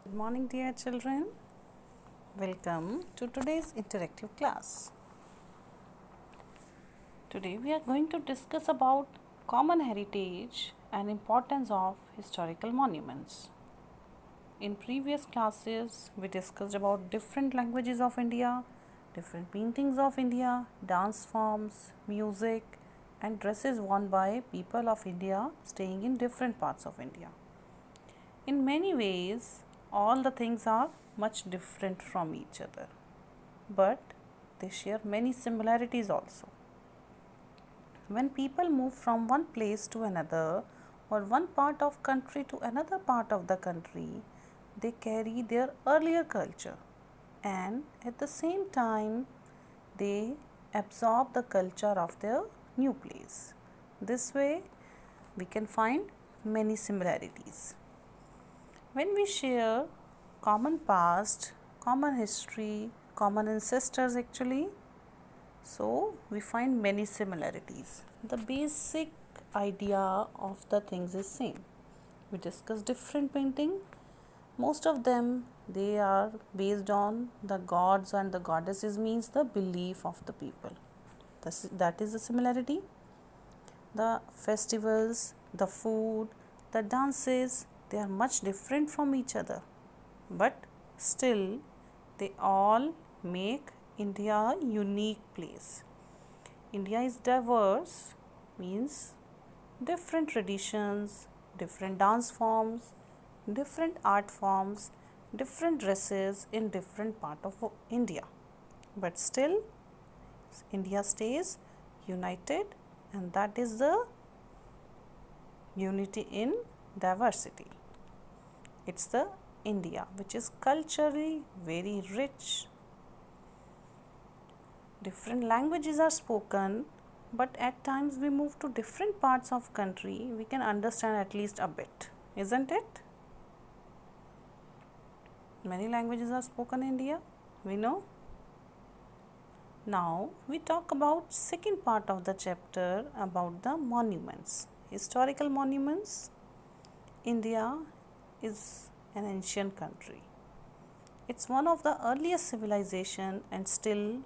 Good morning, dear children. Welcome to today's interactive class. Today we are going to discuss about common heritage and importance of historical monuments. In previous classes, we discussed about different languages of India, different paintings of India, dance forms, music, and dresses worn by people of India staying in different parts of India. In many ways, all the things are much different from each other, but they share many similarities also. When people move from one place to another or one part of country to another part of the country, they carry their earlier culture and at the same time they absorb the culture of their new place. This way we can find many similarities. When we share common past, common history, common ancestors actually, so we find many similarities. The basic idea of the things is same. We discuss different painting. Most of them they are based on the gods and the goddesses, means the belief of the people. That is the similarity. The festivals, the food, the dances, they are much different from each other, but still they all make India a unique place. India is diverse, means different traditions, different dance forms, different art forms, different dresses in different part of India, but still India stays united, and that is the unity in diversity. It's the India which is culturally very rich. Different languages are spoken, but at times we move to different parts of country, we can understand at least a bit, isn't it? Many languages are spoken in India, we know. Now we talk about second part of the chapter about the monuments, historical monuments. India is an ancient country. It's one of the earliest civilization, and still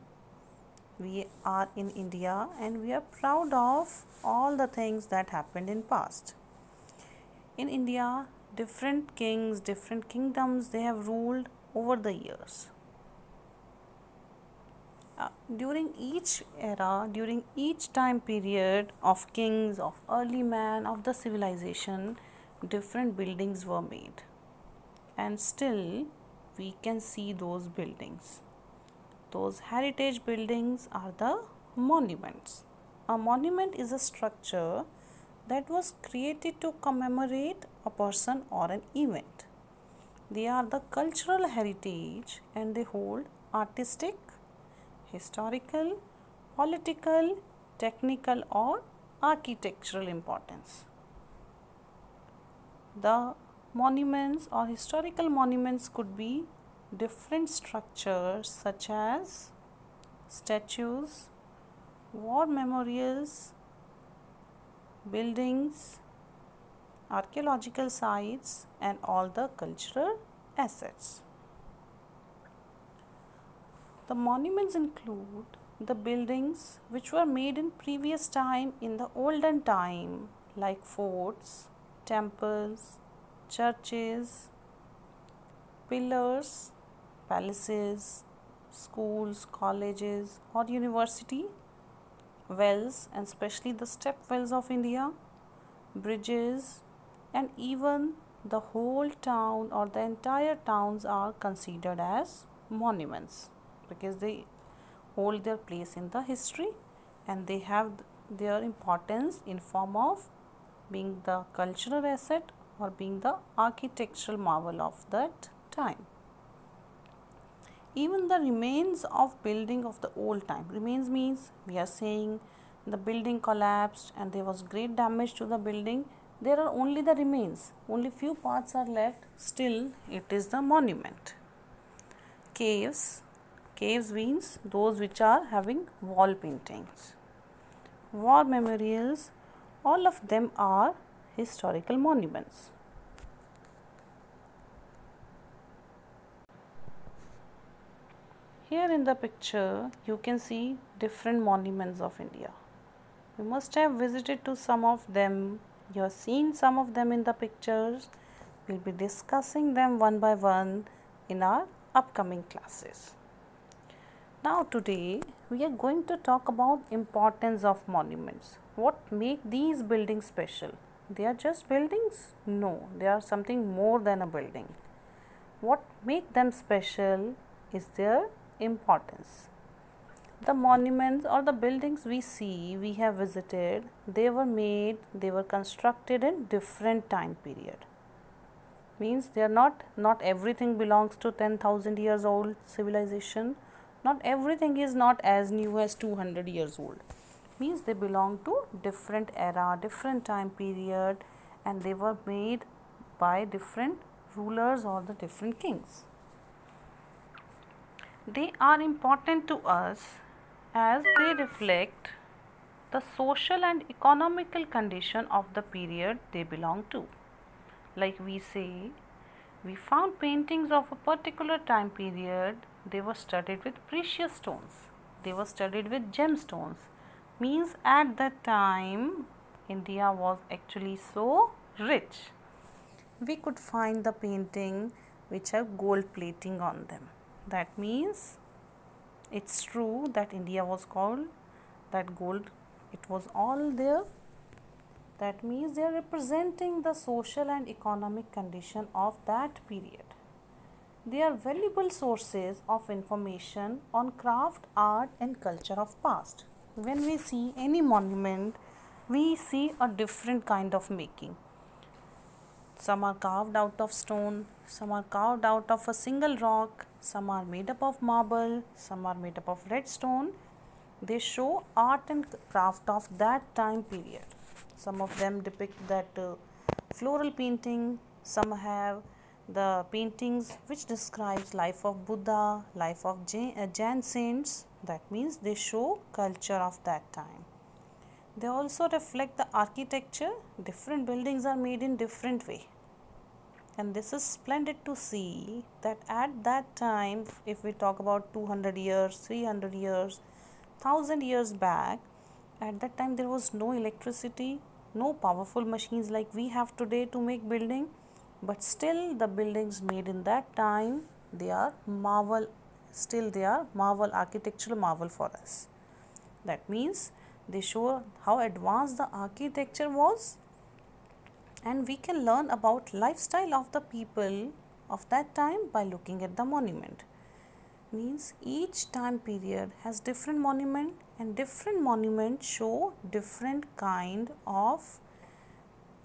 we are in India and we are proud of all the things that happened in past. In India, different kings, different kingdoms, they have ruled over the years. During each era, during each time period of kings, of early man, of the civilization, different buildings were made, and still we can see those buildings. Those heritage buildings are the monuments. A monument is a structure that was created to commemorate a person or an event. They are the cultural heritage and they hold artistic, historical, political, technical or architectural importance. The monuments or historical monuments could be different structures such as statues, war memorials, buildings, archaeological sites and all the cultural assets. The monuments include the buildings which were made in previous time, in the olden time, like forts, temples, churches, pillars, palaces, schools, colleges or university, wells and especially the step wells of India, bridges, and even the whole town or the entire towns are considered as monuments because they hold their place in the history and they have their importance in form of being the cultural asset or being the architectural marvel of that time. Even the remains of building of the old time, remains means we are saying the building collapsed and there was great damage to the building, there are only the remains, only few parts are left, still it is the monument. Caves means those which are having wall paintings. War memorials, all of them are historical monuments. Here in the picture you can see different monuments of India. You must have visited to some of them. You have seen some of them in the pictures. We'll be discussing them one by one in our upcoming classes. Now today we are going to talk about importance of monuments. What make these buildings special? They are just buildings? No, they are something more than a building. What make them special is their importance. The monuments or the buildings we see, we have visited, they were constructed in different time period. Means they are not everything belongs to 10,000 years old civilization. Not everything is not as new as 200 years old. Means they belong to different era, different time period, and they were made by different rulers or the different kings. They are important to us as they reflect the social and economical condition of the period they belong to. Like we say, we found paintings of a particular time period. They were studied with precious stones. They were studied with gemstones. Means at that time India was actually so rich. We could find the painting which have gold plating on them. That means it's true that India was called that gold, it was all there. That means they are representing the social and economic condition of that period. They are valuable sources of information on craft, art and culture of past. When we see any monument, we see a different kind of making. Some are carved out of stone, some are carved out of a single rock, some are made up of marble, some are made up of red stone. They show art and craft of that time period. Some of them depict that floral painting, some have the paintings which describes life of Buddha, life of Jain saints. That means they show culture of that time. They also reflect the architecture. Different buildings are made in different way. And this is splendid to see that at that time, if we talk about 200 years, 300 years, 1000 years back, at that time there was no electricity, no powerful machines like we have today to make building, but still the buildings made in that time, they are marvel, still they are marvel, architectural marvel for us. That means they show how advanced the architecture was, and we can learn about lifestyle of the people of that time by looking at the monument. Means each time period has different monument, and different monuments show different kind of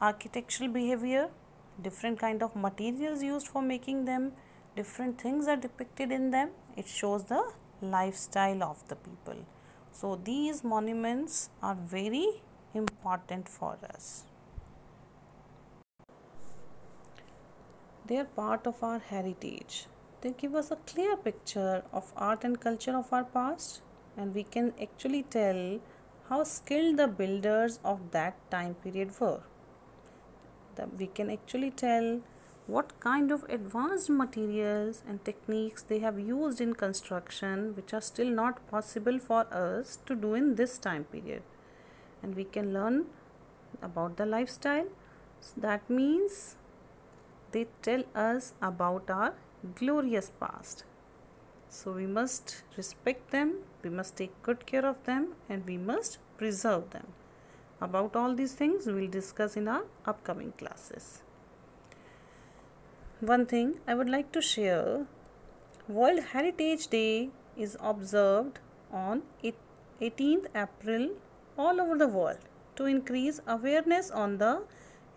architectural behavior, different kind of materials used for making them, different things are depicted in them. It shows the lifestyle of the people. So these monuments are very important for us. They are part of our heritage. They give us a clear picture of art and culture of our past, and we can actually tell how skilled the builders of that time period were. We can actually tell what kind of advanced materials and techniques they have used in construction, which are still not possible for us to do in this time period. And we can learn about the lifestyle. So that means they tell us about our glorious past. So we must respect them, we must take good care of them, and we must preserve them. About all these things we will discuss in our upcoming classes. One thing I would like to share, World Heritage Day is observed on 18th April all over the world to increase awareness on the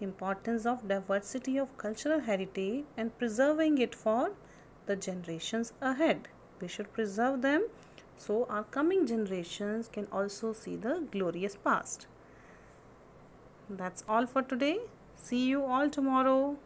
importance of diversity of cultural heritage and preserving it for the generations ahead. We should preserve them so our coming generations can also see the glorious past. That's all for today. See you all tomorrow.